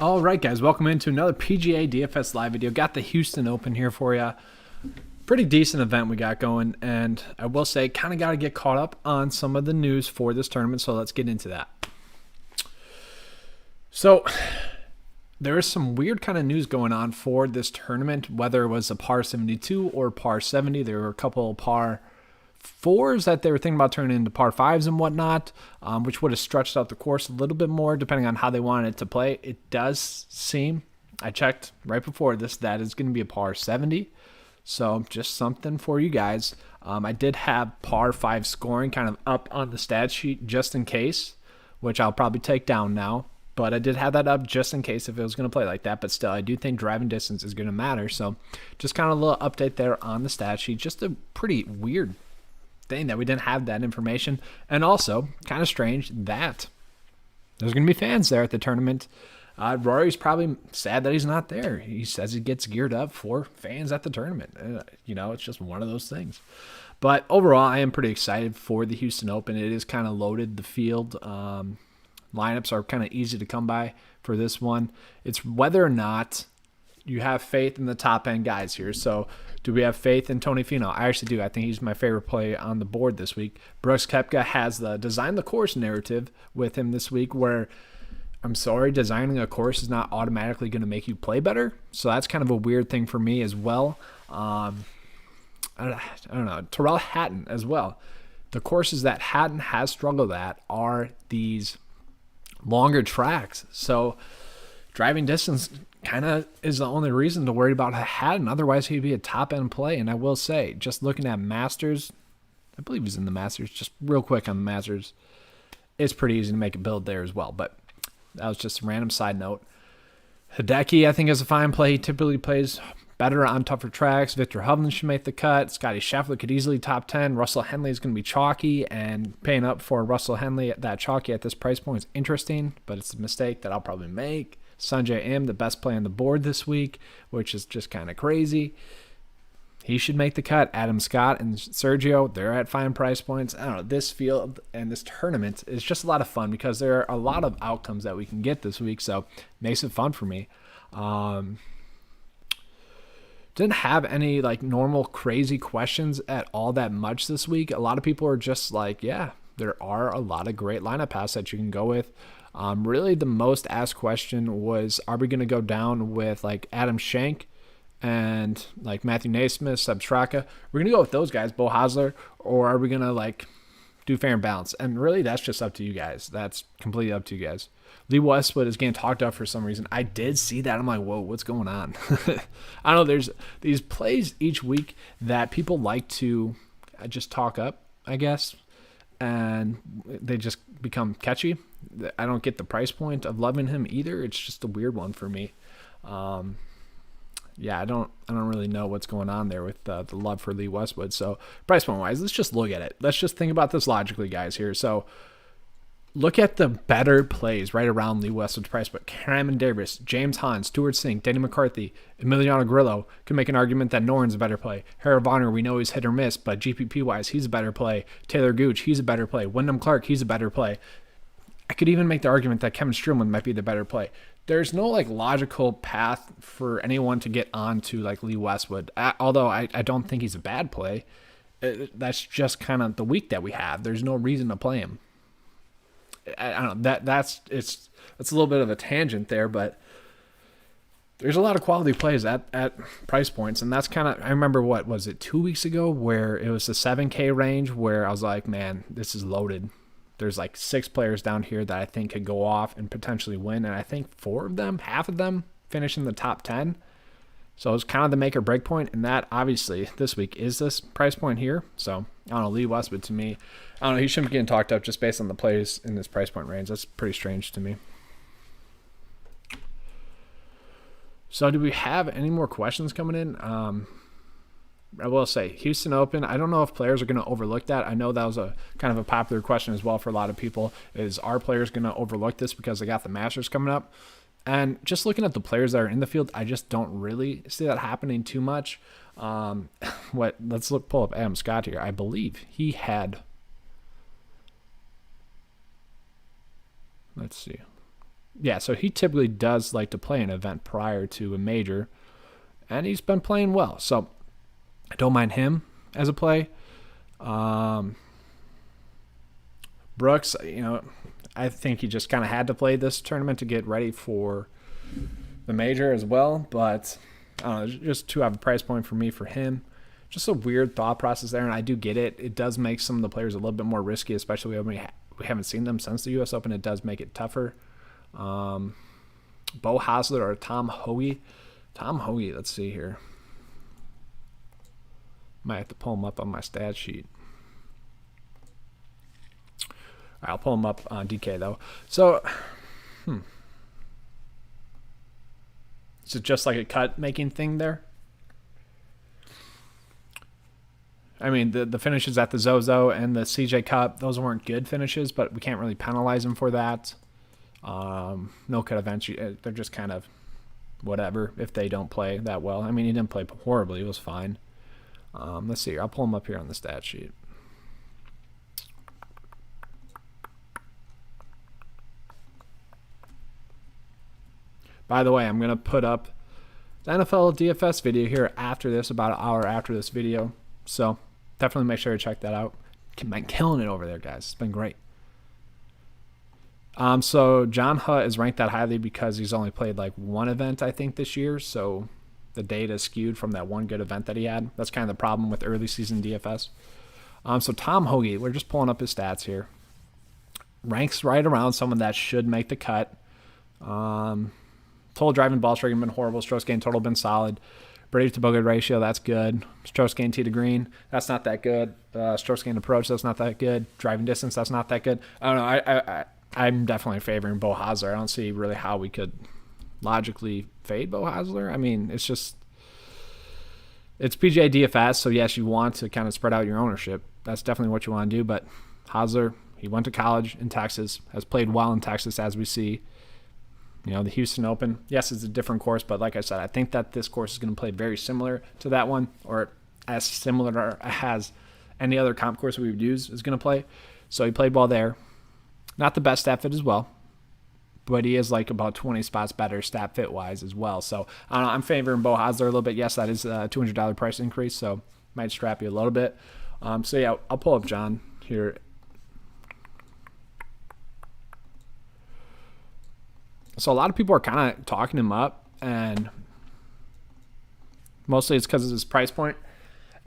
All right, guys, welcome into another PGA DFS live video. Got the Houston Open here for you. Pretty decent event we got going, and I will say, kind of got to get caught up on some of the news for this tournament, so let's get into that. So, there is some weird kind of news going on for this tournament, whether it was a par 72 or par 70. There were a couple of par 4s that they were thinking about turning into par 5s and whatnot, which would have stretched out the course a little bit more depending on how they wanted it to play. It does seem, I checked right before this, that is going to be a par 70. So just something for you guys. I did have par 5 scoring kind of up on the stat sheet just in case, which I'll probably take down now. But I did have that up just in case if it was going to play like that. But still, I do think driving distance is going to matter. So just kind of a little update there on the stat sheet. Just a pretty weird thing that we didn't have that information, and also kind of strange that there's going to be fans there at the tournament. Rory's probably sad that he's not there. He says he gets geared up for fans at the tournament. It's just one of those things. But overall, I am pretty excited for the Houston Open. It is kind of loaded. The field lineups are kind of easy to come by for this one. It's whether or not you have faith in the top end guys here. So do we have faith in Tony Finau? I actually do. I think he's my favorite play on the board this week. Brooks Koepka has the design the course narrative with him this week, where I'm sorry, designing a course is not automatically going to make you play better. So that's kind of a weird thing for me as well. I don't know. Terrell Hatton as well. The courses that Hatton has struggled at are these longer tracks. So driving distance kind of is the only reason to worry about Hatton. Otherwise, he'd be a top-end play. And I will say, just looking at Masters, I believe he's in the Masters, just real quick on the Masters, it's pretty easy to make a build there as well. But that was just a random side note. Hideki, I think, is a fine play. He typically plays better on tougher tracks. Victor Hovland should make the cut. Scotty Scheffler could easily top 10. Russell Henley is going to be chalky, and paying up for Russell Henley at that chalky at this price point is interesting, but it's a mistake that I'll probably make. Sanjay M, the best play on the board this week, which is just kind of crazy. He should make the cut. Adam Scott and Sergio, they're at fine price points. I don't know. This field and this tournament is just a lot of fun because there are a lot of outcomes that we can get this week, so it makes it fun for me. Didn't have any normal crazy questions at all that much this week. A lot of people are just there are a lot of great lineup paths that you can go with. Really, the most asked question was, are we going to go down with Adam Schenk and Matthew Naismith, Seb Straka? We're going to go with those guys, Bo Hasler, or are we going to do fair and balance? And really, that's just up to you guys. That's completely up to you guys. Lee Westwood is getting talked about for some reason. I did see that. I'm like, whoa, what's going on? I don't know. There's these plays each week that people like to just talk up, I guess, and they just become catchy. I don't get the price point of loving him either. It's just a weird one for me. I don't really know what's going on there with the love for Lee Westwood. So price point wise, let's just look at it. Let's just think about this logically, guys, here. So look at the better plays right around Lee Westwood's price point. Cameron Davis, James Hahn, Stuart Singh, Denny McCarthy, Emiliano Grillo can make an argument that Noren's a better play. Harold Varner, we know he's hit or miss, but GPP-wise, he's a better play. Taylor Gooch, he's a better play. Wyndham Clark, he's a better play. I could even make the argument that Kevin Streelman might be the better play. There's no logical path for anyone to get onto Lee Westwood, although I don't think he's a bad play. That's just kind of the week that we have. There's no reason to play him. I don't know. That's a little bit of a tangent there, but there's a lot of quality plays at price points, and that's kind of, I remember, what was it, 2 weeks ago, where it was the 7K range where I was like, man, this is loaded. There's 6 players down here that I think could go off and potentially win, and I think half of them finish in the top 10. So it's kind of the make or break point, and that obviously this week is this price point here. So I don't know, Lee Westwood to me, I don't know, he shouldn't be getting talked up just based on the plays in this price point range. That's pretty strange to me. So do we have any more questions coming in? I will say, Houston Open, I don't know if players are going to overlook that. I know that was a kind of a popular question as well for a lot of people. Is, are players going to overlook this because they got the Masters coming up? And just looking at the players that are in the field, I just don't really see that happening too much. Let's pull up Adam Scott here. I believe he had, let's see. Yeah, so he typically does like to play an event prior to a major, and he's been playing well. So I don't mind him as a play. Brooks, I think he just kind of had to play this tournament to get ready for the major as well. But I don't know, just too have a price point for me for him. Just a weird thought process there, and I do get it. It does make some of the players a little bit more risky, especially when we haven't seen them since the U.S. Open. It does make it tougher. Bo Hasler or Tom Hoagy. Tom Hoagy, let's see here. Might have to pull him up on my stat sheet. All right, I'll pull him up on DK, though. So, is it just like a cut-making thing there? I mean, the finishes at the Zozo and the CJ Cup, those weren't good finishes, but we can't really penalize him for that. No cut events, they're just kind of whatever if they don't play that well. I mean, he didn't play horribly. It was fine. Let's see. I'll pull him up here on the stat sheet. By the way, I'm going to put up the NFL DFS video here after this, about an hour after this video. So definitely make sure to check that out. Been killing it over there, guys. It's been great. So John Hutt is ranked that highly because he's only played like one event, I think, this year. So the data is skewed from that one good event that he had. That's kind of the problem with early season DFS. So Tom Hoagy, we're just pulling up his stats here. Ranks right around someone that should make the cut. Total driving ball striking been horrible. Strokes gain total been solid. Brady to bogey ratio, that's good. Strokes gain tee to green, that's not that good. Strokes gain approach, that's not that good. Driving distance, that's not that good. I don't know. I'm definitely favoring Bo Hasler. I don't see really how we could logically fade Bo Hasler. I mean, it's PGA DFS, so yes, you want to kind of spread out your ownership. That's definitely what you want to do. But Hasler, he went to college in Texas, has played well in Texas, as we see. The Houston Open, yes, it's a different course, but like I said, I think that this course is going to play very similar to that one, or as similar as any other comp course we would use is going to play. So he played well there. Not the best stat fit as well, but he is like about 20 spots better stat fit wise as well. So I don't know, I'm favoring Bo Hasler a little bit. Yes, that is a $200 price increase, so might strap you a little bit. So yeah, I'll pull up John here. So a lot of people are kind of talking him up, and mostly it's because of his price point,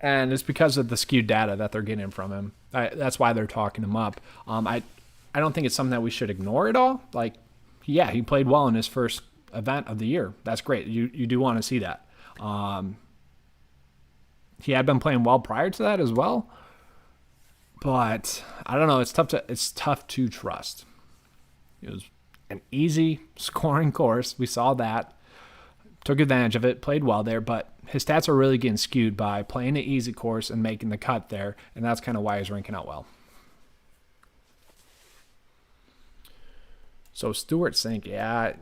and it's because of the skewed data that they're getting from him. That's why they're talking him up. I don't think it's something that we should ignore at all. Like, yeah, he played well in his first event of the year. That's great. You do want to see that. He had been playing well prior to that as well, but I don't know. It's tough to trust. It was an easy scoring course. We saw that. Took advantage of it, played well there, but his stats are really getting skewed by playing an easy course and making the cut there, and that's kind of why he's ranking out well. So Stewart Cink, yeah,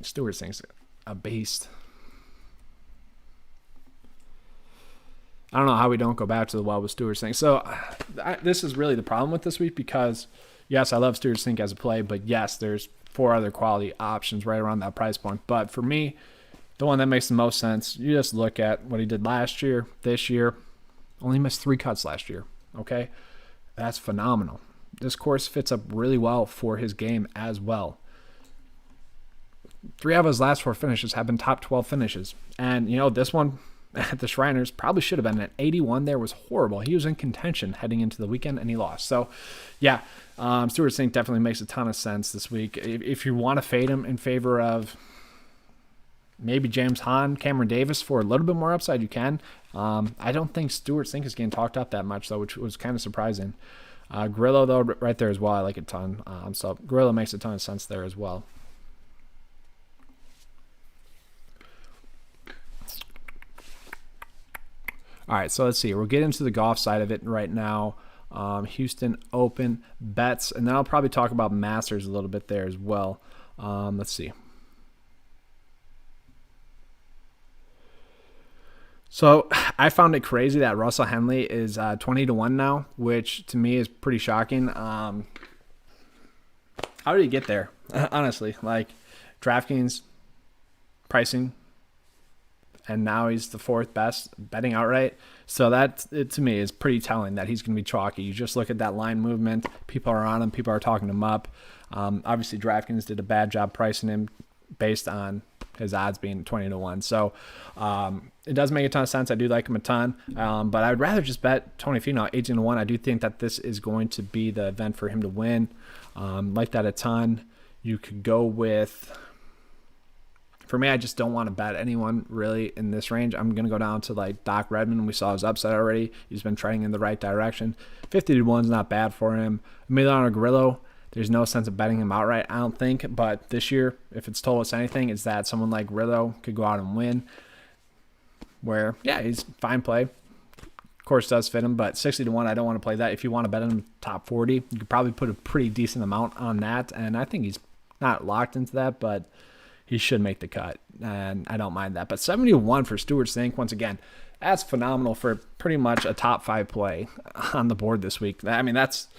Stewart Cink's a beast. I don't know how we don't go back to the well with Stewart Cink. So this is really the problem with this week because, yes, I love Stewart Cink as a play, but yes, there's 4 other quality options right around that price point. But for me, the one that makes the most sense, you just look at what he did last year, this year. Only missed 3 cuts last year, okay? That's phenomenal. This course fits up really well for his game as well. 3 of his last 4 finishes have been top 12 finishes. And, this one at the Shriners probably should have been. An 81 there was horrible. He was in contention heading into the weekend, and he lost. So, yeah, Stewart Cink definitely makes a ton of sense this week. If you want to fade him in favor of maybe James Hahn, Cameron Davis for a little bit more upside, you can. I don't think Stewart Cink is getting talked up that much, though, which was kind of surprising. Grillo, though, right there as well, I like a ton. So Grillo makes a ton of sense there as well. All right, so let's see. We'll get into the golf side of it right now. Houston Open bets, and then I'll probably talk about Masters a little bit there as well. Let's see. So I found it crazy that Russell Henley is 20-1 now, which to me is pretty shocking. How did he get there? honestly. Like, DraftKings pricing, and now he's the fourth best betting outright. So that, to me, is pretty telling that he's going to be chalky. You just look at that line movement. People are on him. People are talking him up. Obviously, DraftKings did a bad job pricing him based on his odds being 20-1. So it does make a ton of sense. I do like him a ton. But I'd rather just bet Tony Finau 18-1. I do think that this is going to be the event for him to win. Like that a ton. You could go with... For me, I just don't want to bet anyone really in this range. I'm going to go down to like Doc Redman. We saw his upside already. He's been trending in the right direction. 50-1 is not bad for him. Emiliano Grillo, there's no sense of betting him outright, I don't think. But this year, if it's told us anything, it's that someone like Grillo could go out and win. Where, yeah, he's fine play. Of course, does fit him, but 60-1, I don't want to play that. If you want to bet him top 40, you could probably put a pretty decent amount on that. And I think he's not locked into that, but he should make the cut, and I don't mind that. But 70-1 for Stewart Cink, once again, that's phenomenal for pretty much a top 5 play on the board this week. I mean, that's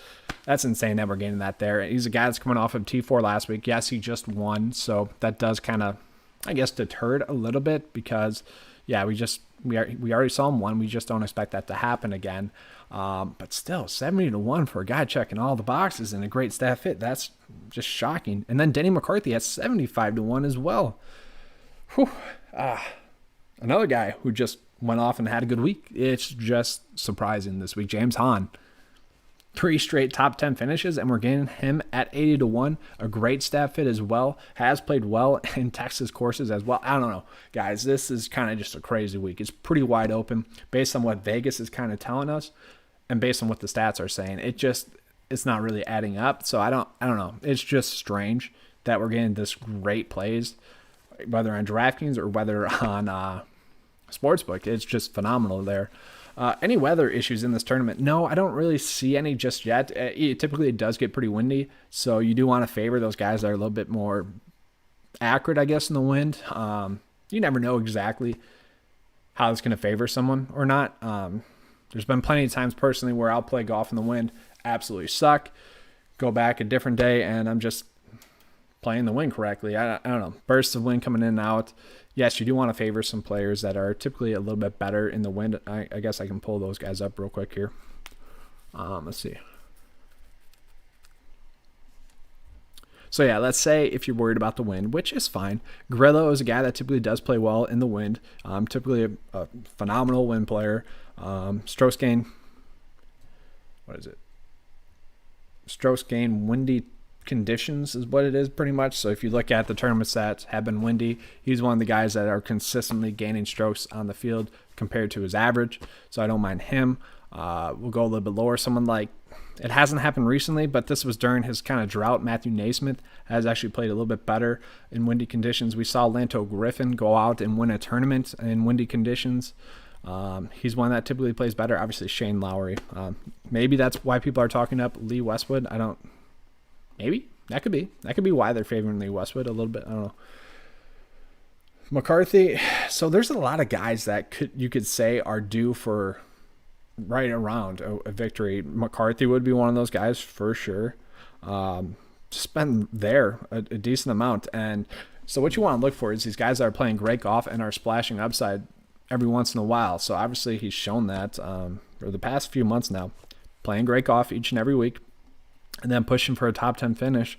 insane that we're getting that there. He's a guy that's coming off of T4 last week. Yes, he just won, so that does kind of, I guess, deterred a little bit because, yeah, we already saw him win. We just don't expect that to happen again. But still, 70-1 for a guy checking all the boxes and a great staff fit. That's just shocking. And then Denny McCarthy at 75-1 as well. Whew. Another guy who just went off and had a good week. It's just surprising this week. James Hahn. 3 straight top 10 finishes, and we're getting him at 80-1. A great staff fit as well. Has played well in Texas courses as well. I don't know, guys. This is kind of just a crazy week. It's pretty wide open based on what Vegas is kind of telling us, and based on what the stats are saying. It's not really adding up. So I don't know. It's just strange that we're getting this great plays, whether on DraftKings or whether on Sportsbook. It's just phenomenal there. Any weather issues in this tournament? No, I don't really see any just yet. Typically, it does get pretty windy, so you do want to favor those guys that are a little bit more accurate, I guess, in the wind. You never know exactly how it's going to favor someone or not. There's been plenty of times personally where I'll play golf in the wind, absolutely suck, go back a different day, and I'm just playing the wind correctly. I don't know. Bursts of wind coming in and out. Yes, you do want to favor some players that are typically a little bit better in the wind. I guess I can pull those guys up real quick here. Let's see. So yeah, let's say if you're worried about the wind, which is fine. Grillo is a guy that typically does play well in the wind. Typically a phenomenal wind player. Strokes gain. What is it? Strokes gain windy conditions is what it is pretty much. So if you look at the tournaments that have been windy, he's one of the guys that are consistently gaining strokes on the field compared to his average. So I don't mind him. We'll go a little bit lower. Someone like, it hasn't happened recently, but this was during his kind of drought. Matthew Naismith has actually played a little bit better in windy conditions. We saw Lanto Griffin go out and win a tournament in windy conditions. He's one that typically plays better. Obviously Shane Lowry. Maybe that's why people are talking up Lee Westwood. Maybe that could be why they're favoring Lee Westwood a little bit. I don't know. McCarthy. So there's a lot of guys that you could say are due for right around a victory. McCarthy would be one of those guys for sure. Just been there a decent amount. And so what you want to look for is these guys that are playing great golf and are splashing upside every once in a while. So obviously he's shown that for the past few months now, playing great golf each and every week, and then pushing for a top 10 finish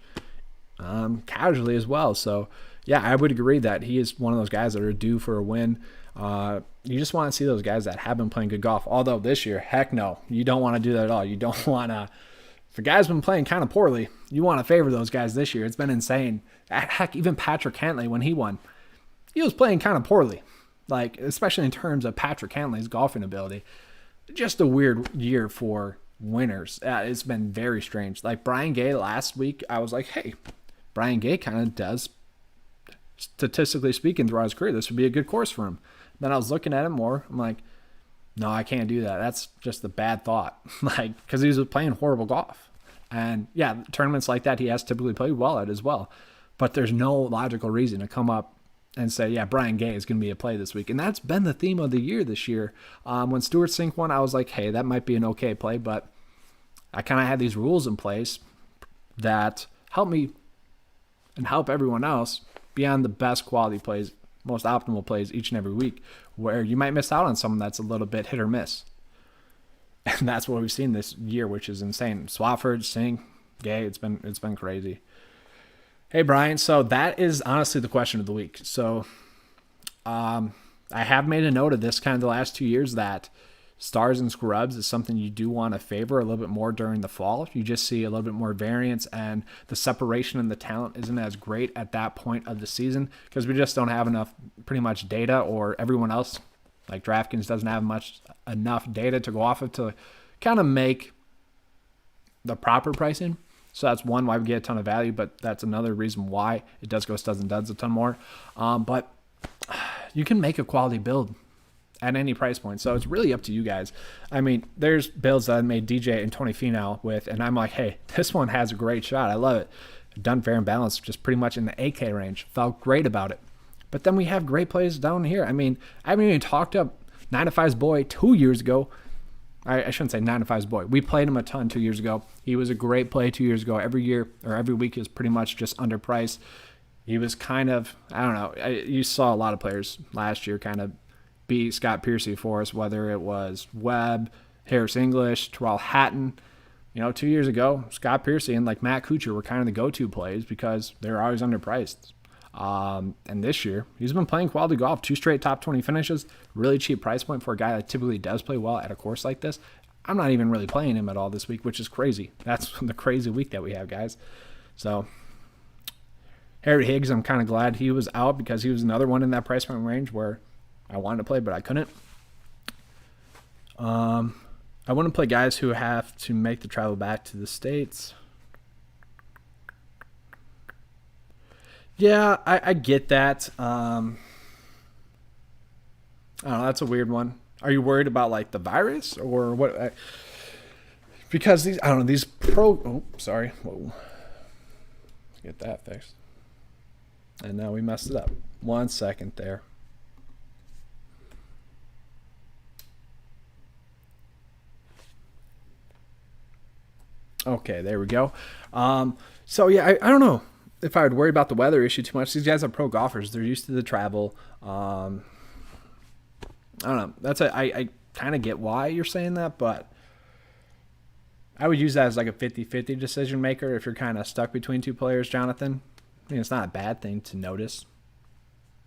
casually as well. So, yeah, I would agree that he is one of those guys that are due for a win. You just want to see those guys that have been playing good golf. Although this year, heck no, you don't want to do that at all. You don't want to. If a guy's been playing kind of poorly, you want to favor those guys this year. It's been insane. Heck, even Patrick Henley, when he won, he was playing kind of poorly. Like, especially in terms of Patrick Henley's golfing ability. Just a weird year for winners. It's been very strange. Like Brian Gay last week, I was like, hey, Brian Gay kind of does, statistically speaking, throughout his career, this would be a good course for him. Then I was looking at him more. I'm like, no, I can't do that. That's just a bad thought. Like, because he was playing horrible golf. And yeah, tournaments like that, he has typically played well at as well. But there's no logical reason to come up and say, yeah, Brian Gay is going to be a play this week. And that's been the theme of the year this year. When Stewart Cink won, I was like, hey, that might be an okay play, but I kind of had these rules in place that help me and help everyone else be on the best quality plays, most optimal plays each and every week, where you might miss out on someone that's a little bit hit or miss. And that's what we've seen this year, which is insane. Swafford, Singh, Gay, it's been crazy. Hey, Brian, so that is honestly the question of the week. So I have made a note of this kind of the last 2 years that stars and scrubs is something you do want to favor a little bit more during the fall. You just see a little bit more variance, and the separation in the talent isn't as great at that point of the season because we just don't have enough pretty much data, or everyone else like DraftKings doesn't have enough data to go off of to kind of make the proper pricing. So that's one why we get a ton of value, but that's another reason why it does go studs and duds a ton more. But you can make a quality build at any price point. So it's really up to you guys. I mean, there's builds that I made DJ and Tony Finau with, and I'm like, hey, this one has a great shot. I love it. Done fair and balanced, just pretty much in the AK range. Felt great about it. But then we have great plays down here. I mean, I haven't even talked up 9 to 5's boy 2 years ago. I shouldn't say 9 to 5's boy. We played him a ton 2 years ago. He was a great play 2 years ago. Every year or every week is pretty much just underpriced. He was kind of, I don't know. You saw a lot of players last year kind of beat Scott Piercy for us, whether it was Webb, Harris English, Terrell Hatton. 2 years ago, Scott Piercy and like Matt Kuchar were kind of the go-to plays because they were always underpriced. And this year, he's been playing quality golf, 2 straight top 20 finishes, really cheap price point for a guy that typically does play well at a course like this. I'm not even really playing him at all this week, which is crazy. That's the crazy week that we have, guys. So, Harry Higgs, I'm kind of glad he was out because he was another one in that price point range where I wanted to play, but I couldn't. I want to play guys who have to make the travel back to the States. Yeah, I get that. I don't know, that's a weird one. Are you worried about like the virus or what? Because these, I don't know, these sorry. Whoa. Let's get that fixed. And now we messed it up. 1 second there. Okay, there we go. So yeah, I don't know if I would worry about the weather issue too much. These guys are pro golfers. They're used to the travel. I don't know. I kind of get why you're saying that, but I would use that as like a 50-50 decision maker if you're kind of stuck between two players, Jonathan. I mean, it's not a bad thing to notice,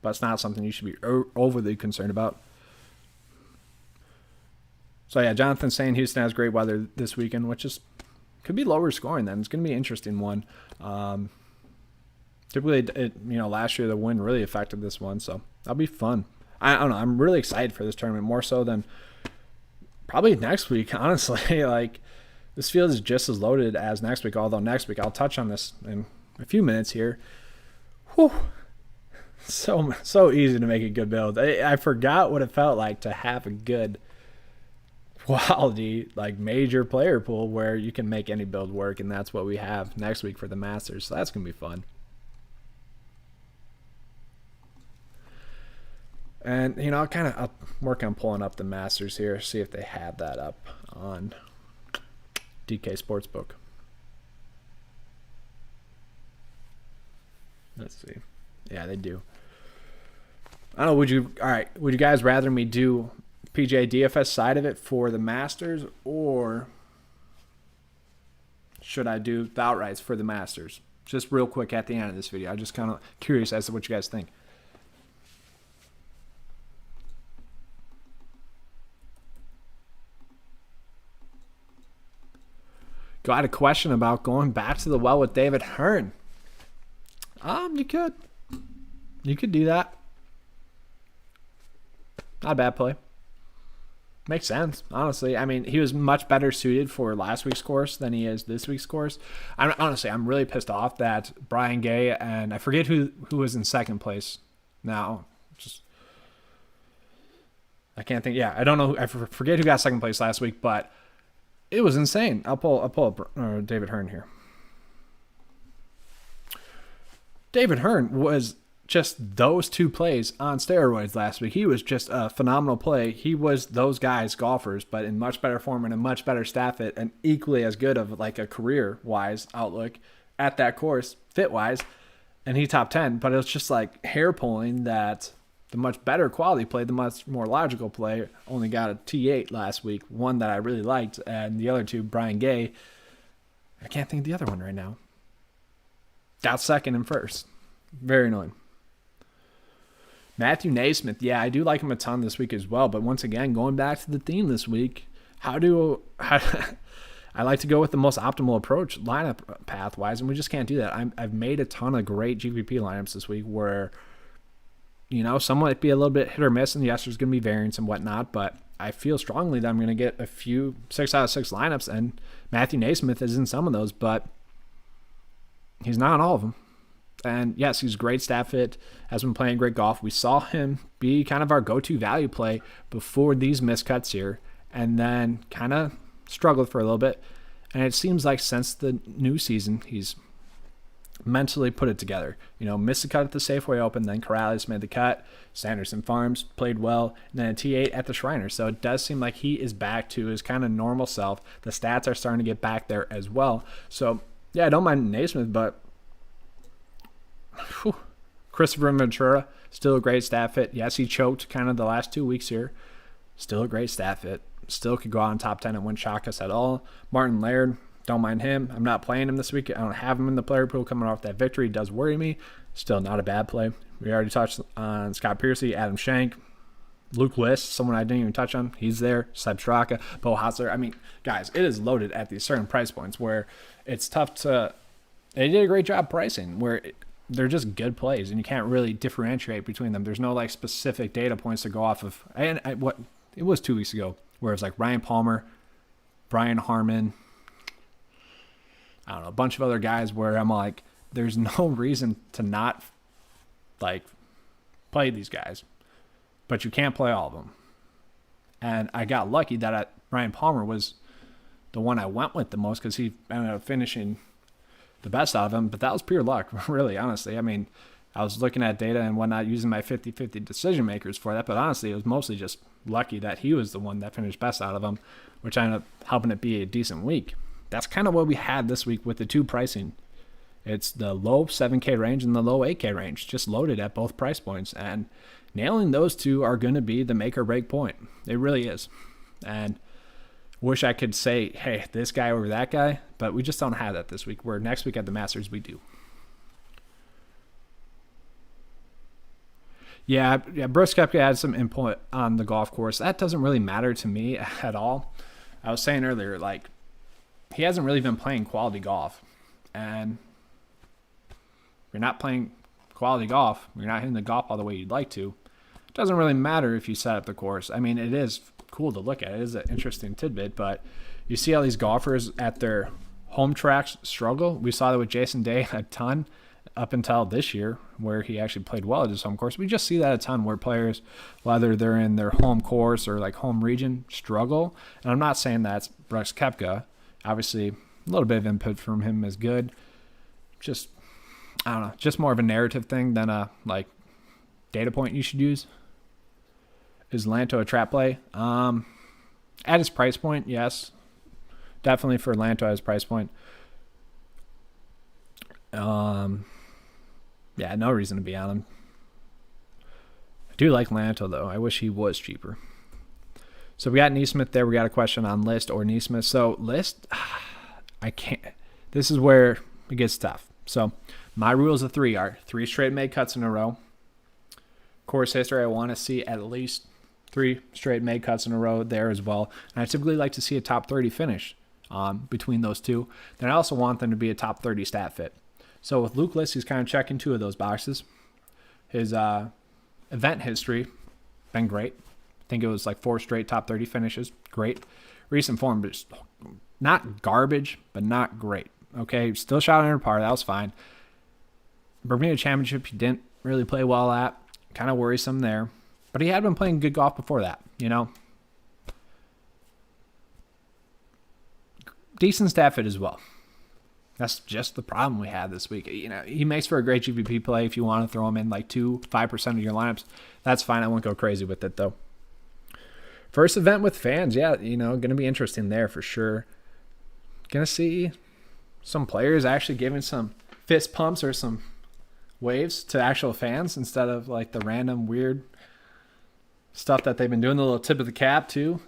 but it's not something you should be overly concerned about. So yeah, Jonathan's saying Houston has great weather this weekend, which is could be lower scoring then. It's going to be an interesting one. Typically, last year the wind really affected this one, so that'll be fun. I don't know. I'm really excited for this tournament, more so than probably next week, honestly. Like, this field is just as loaded as next week, although next week, I'll touch on this in a few minutes here. Whew. So easy to make a good build. I forgot what it felt like to have a good quality, like, major player pool where you can make any build work, and that's what we have next week for the Masters, so that's going to be fun. And, I'll work on pulling up the Masters here, see if they have that up on DK Sportsbook. Let's see. Yeah, they do. I don't know, would you guys rather me do PGA DFS side of it for the Masters, or should I do the outrights for the Masters? Just real quick at the end of this video. I'm just kind of curious as to what you guys think. Got a question about going back to the well with David Hearn. You could do that. Not a bad play. Makes sense, honestly. I mean, he was much better suited for last week's course than he is this week's course. I'm really pissed off that Brian Gay and I forget who was in second place now. I can't think. Yeah, I don't know. I forget who got second place last week, but it was insane. I'll pull up David Hearn here. David Hearn was just those two plays on steroids last week. He was just a phenomenal play. He was those guys, golfers, but in much better form and a much better staff fit, and equally as good of like a career-wise outlook at that course, fit-wise. and he top 10, but it was just like hair pulling that the much better quality play, the much more logical play, only got a T8 last week, one that I really liked, and the other two, Brian Gay, I can't think of the other one right now, got second and first. Very annoying. Matthew Naismith, yeah, I do like him a ton this week as well, but once again, going back to the theme this week, I like to go with the most optimal approach lineup path-wise, and we just can't do that. I've made a ton of great GPP lineups this week where, some might be a little bit hit or miss, and yes, there's going to be variance and whatnot, but I feel strongly that I'm going to get a few 6 out of 6 lineups, and Matthew Naismith is in some of those, but he's not in all of them. And yes, he's a great stat fit, has been playing great golf. We saw him be kind of our go-to value play before these miscuts here, and then kind of struggled for a little bit. And it seems like since the new season, he's mentally put it together. Missed a cut at the Safeway Open, then Corrales made the cut. Sanderson Farms played well, and then a T8 at the Shriners. So it does seem like he is back to his kind of normal self. The stats are starting to get back there as well. So, yeah, I don't mind Naismith, but Christopher Ventura, still a great stat fit. Yes, he choked kind of the last 2 weeks here. Still a great stat fit. Still could go out in top 10 and wouldn't shock us at all. Martin Laird, don't mind him. I'm not playing him this week. I don't have him in the player pool coming off that victory. It does worry me. Still not a bad play. We already touched on Scott Piercy, Adam Schenk, Luke List, someone I didn't even touch on. He's there. Seb Straka, Bo Hosler. I mean, guys, it is loaded at these certain price points where it's tough to – they did a great job pricing where they're just good plays, and you can't really differentiate between them. There's no, specific data points to go off of. And it was 2 weeks ago where it was Ryan Palmer, Brian Harmon, I don't know, a bunch of other guys where I'm like, there's no reason to not, play these guys. But you can't play all of them. And I got lucky that Brian Palmer was the one I went with the most because he ended up finishing the best out of him. But that was pure luck, really, honestly. I mean, I was looking at data and whatnot, using my 50-50 decision makers for that. But honestly, it was mostly just lucky that he was the one that finished best out of them, which ended up helping it be a decent week. That's kind of what we had this week with the two pricing. It's the low 7K range and the low 8K range, just loaded at both price points. And nailing those two are going to be the make or break point. It really is. And wish I could say, hey, this guy over that guy, but we just don't have that this week, where next week at the Masters we do. Yeah, Brooks Koepka had some input on the golf course. That doesn't really matter to me at all. I was saying earlier, he hasn't really been playing quality golf. And if you're not playing quality golf, you're not hitting the golf ball the way you'd like to, it doesn't really matter if you set up the course. I mean, it is cool to look at. It is an interesting tidbit, but you see all these golfers at their home tracks struggle. We saw that with Jason Day a ton up until this year, where he actually played well at his home course. We just see that a ton where players, whether they're in their home course or home region, struggle. And I'm not saying that's Brooks Koepka. Obviously, a little bit of input from him is good. Just, I don't know, just more of a narrative thing than a data point you should use. Is Lanto a trap play? At his price point, yes. Definitely for Lanto at his price point. Yeah, no reason to be on him. I do like Lanto, though. I wish he was cheaper. So we got Neesmith there. We got a question on List or Neesmith. So List, I can't. This is where it gets tough. So my rules of 3 are 3 straight made cuts in a row. Course history, I want to see at least 3 straight made cuts in a row there as well. And I typically like to see a top 30 finish between those two. Then I also want them to be a top 30 stat fit. So with Luke List, he's kind of checking 2 of those boxes. His event history, been great. I think it was 4 straight top 30 finishes. Great. Recent form, but just not garbage, but not great. Okay, still shot under par. That was fine. Bermuda Championship, he didn't really play well at. Kind of worrisome there. But he had been playing good golf before that, Decent stat fit as well. That's just the problem we had this week. He makes for a great GPP play if you want to throw him in 5% of your lineups. That's fine. I won't go crazy with it, though. First event with fans. Yeah, going to be interesting there for sure. Going to see some players actually giving some fist pumps or some waves to actual fans instead of like the random weird stuff that they've been doing. The little tip of the cap too.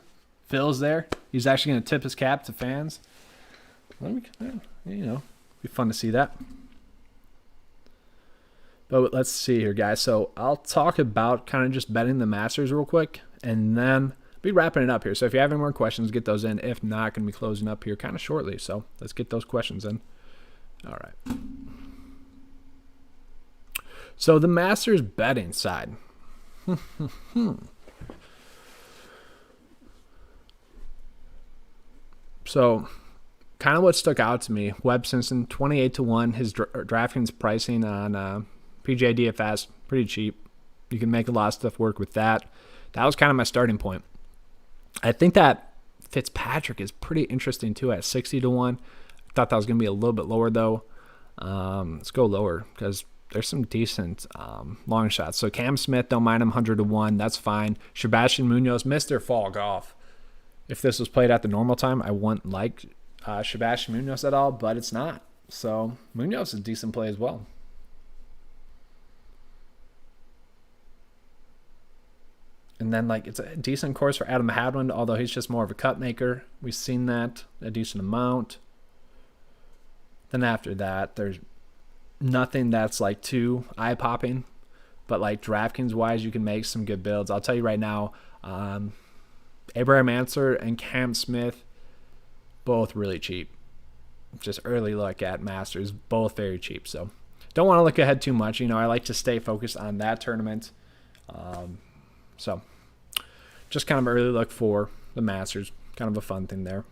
Phil's there. He's actually going to tip his cap to fans. Be fun to see that. But let's see here, guys. So I'll talk about kind of just betting the Masters real quick, and then be wrapping it up here. So if you have any more questions, get those in. If not, going to be closing up here kind of shortly. So let's get those questions in. All right. So the Masters betting side. So kind of what stuck out to me, Webb Simpson, 28-1. His DraftKings pricing on PGA DFS, pretty cheap. You can make a lot of stuff work with that. That was kind of my starting point. I think that Fitzpatrick is pretty interesting too at 60-1. I thought that was going to be a little bit lower though. Let's go lower because there's some decent long shots. So Cam Smith, don't mind him, 100-1. That's fine. Sebastian Munoz, Mr. Fall Golf. If this was played at the normal time, I wouldn't like Sebastian Munoz at all, but it's not. So Munoz is a decent play as well. And then it's a decent course for Adam Hadwin, although he's just more of a cut maker. We've seen that a decent amount. Then after that, there's nothing that's too eye-popping, but DraftKings-wise, you can make some good builds. I'll tell you right now, Abraham Answer and Cam Smith, both really cheap. Just early look at Masters, both very cheap. So don't want to look ahead too much. I like to stay focused on that tournament. So just kind of early look for the Masters. Kind of a fun thing there.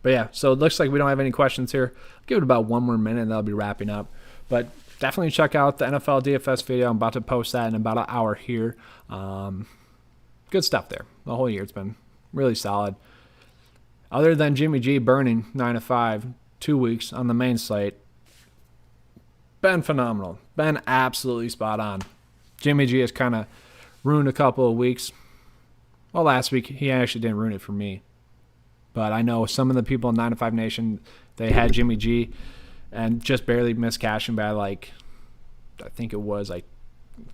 But yeah, so it looks like we don't have any questions here. I'll give it about one more minute and that'll be wrapping up. But definitely check out the NFL DFS video. I'm about to post that in about an hour here. Good stuff there. The whole year it's been really solid. Other than Jimmy G burning 9-5, 2 weeks on the main slate, been phenomenal. Been absolutely spot on. Jimmy G has kind of ruined a couple of weeks. Well, last week he actually didn't ruin it for me. But I know some of the people in 9-5 Nation, they had Jimmy G and just barely missed cashing by I think it was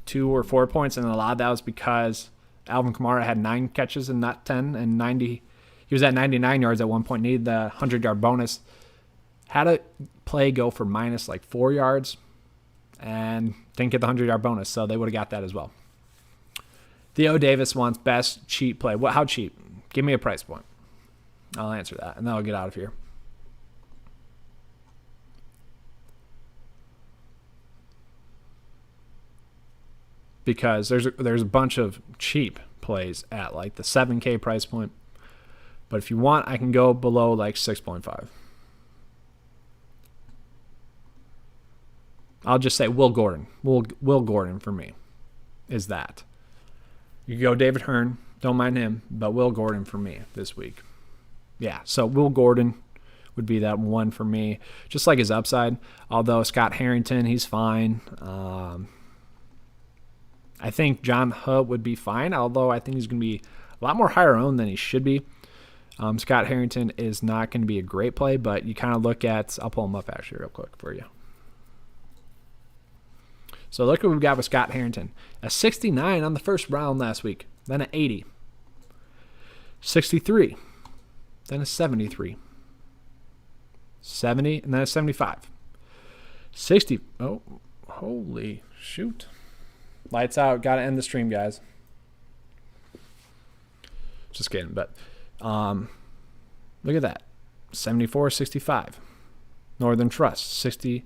2 or 4 points. And a lot of that was because Alvin Kamara had 9 catches and not 10 and 90. He was at 99 yards at one point, needed the 100-yard bonus. Had a play go for minus 4 yards and didn't get the 100-yard bonus, so they would have got that as well. Theo Davis wants best cheap play. How cheap? Give me a price point. I'll answer that, and then I'll get out of here. Because there's a bunch of cheap plays at the 7K price point. But if you want, I can go below 6.5. I'll just say Will Gordon. Will Gordon for me is that. You can go David Hearn. Don't mind him. But Will Gordon for me this week. Yeah, so Will Gordon would be that one for me. Just like his upside. Although Scott Harrington, he's fine. I think John Hutt would be fine. Although I think he's going to be a lot more higher owned than he should be. Scott Harrington is not going to be a great play. But you kind of look at... I'll pull him up actually real quick for you. So look what we've got with Scott Harrington. A 69 on the first round last week. Then an 80. 63. Then a 73. 70. And then a 75. 60. Oh, holy shoot. Lights out. Got to end the stream, guys. Just kidding. But look at that. 74, 65. Northern Trust. 60.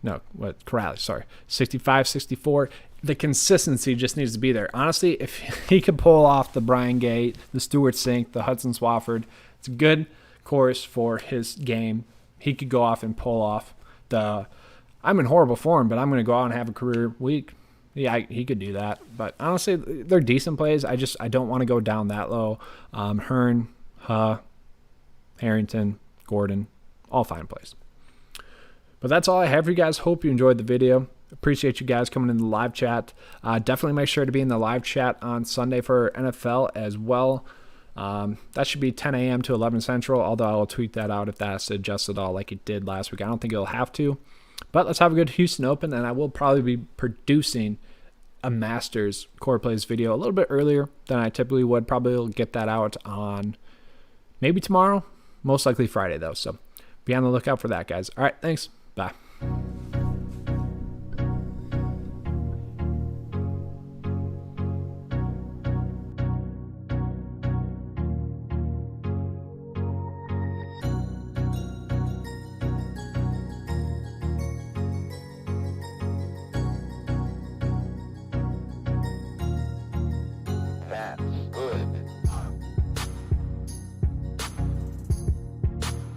No, what? Corrales, sorry. 65, 64. The consistency just needs to be there. Honestly, if he could pull off the Brian Gay, the Stewart Sink, the Hudson Swafford, it's a good course for his game. He could go off and pull off the, I'm in horrible form, but I'm going to go out and have a career week. Yeah, he could do that. But honestly, they're decent plays. I don't want to go down that low. Hearn, Harrington, Gordon, all fine plays. But that's all I have for you guys. Hope you enjoyed the video. Appreciate you guys coming in the live chat. Definitely make sure to be in the live chat on Sunday for NFL as well. That should be 10 a.m. to 11 Central, although I'll tweet that out if that's adjusted all like it did last week. I don't think it'll have to. But let's have a good Houston Open, and I will probably be producing a Masters core plays video a little bit earlier than I typically would. Probably will get that out on maybe tomorrow, most likely Friday though. So be on the lookout for that, guys. All right, thanks. Bye.